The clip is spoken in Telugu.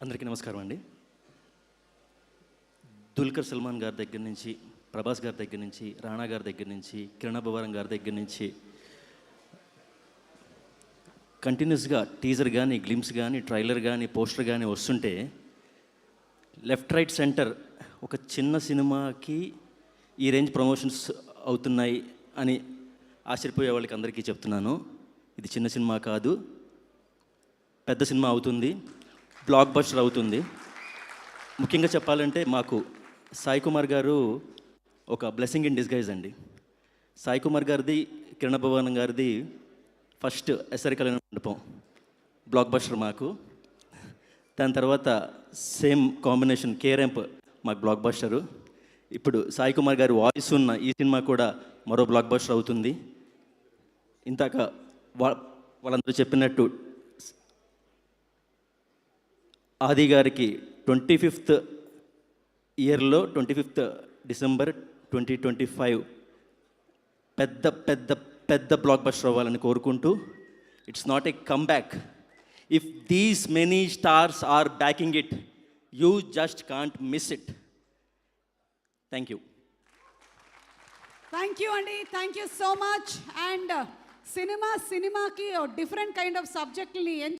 అందరికీ నమస్కారం అండి. దుల్కర్ సల్మాన్ గారి దగ్గర నుంచి, ప్రభాస్ గారి దగ్గర నుంచి, రాణా గారి దగ్గర నుంచి, కిరణ్ అబ్బవరం గారి దగ్గర నుంచి కంటిన్యూస్గా టీజర్ కానీ, గ్లిమ్స్ కానీ, ట్రైలర్ కానీ, పోస్టర్ కానీ వస్తుంటే లెఫ్ట్ రైట్ సెంటర్ ఒక చిన్న సినిమాకి ఈ రేంజ్ ప్రమోషన్స్ అవుతున్నాయి అని ఆశ్చర్యపోయే వాళ్ళకి అందరికీ చెప్తున్నాను. ఇది చిన్న సినిమా కాదు, పెద్ద సినిమా అవుతుంది, బ్లాక్ బస్టర్ అవుతుంది. ముఖ్యంగా చెప్పాలంటే మాకు సాయి కుమార్ గారు ఒక బ్లెస్సింగ్ ఇన్ డిస్గైజ్ అండి. సాయి కుమార్ గారిది, కిరణ్ అబ్బవరం గారిది ఫస్ట్ ఎస్ఆర్ కళ్యాణ మండపం బ్లాక్ బస్టర్ మాకు. దాని తర్వాత సేమ్ కాంబినేషన్ కేరెంప్ మాకు బ్లాక్ బస్టరు. ఇప్పుడు సాయి కుమార్ గారి వాయిస్ ఉన్న ఈ సినిమా కూడా మరో బ్లాక్ బస్టర్ అవుతుంది. ఇంతాక వాళ్ళందరూ చెప్పినట్టు ఆది గారికి 25th ఇయర్లో 25th డిసెంబర్ 2025 పెద్ద పెద్ద పెద్ద బ్లాక్ బస్టర్ అవ్వాలని కోరుకుంటూ, it's not a comeback. If these many stars are backing it, you just can't miss it. Thank you. Thank you అండి, thank you so much. And సినిమాకి డిఫరెంట్ కైండ్ ఆఫ్ సబ్జెక్ట్ని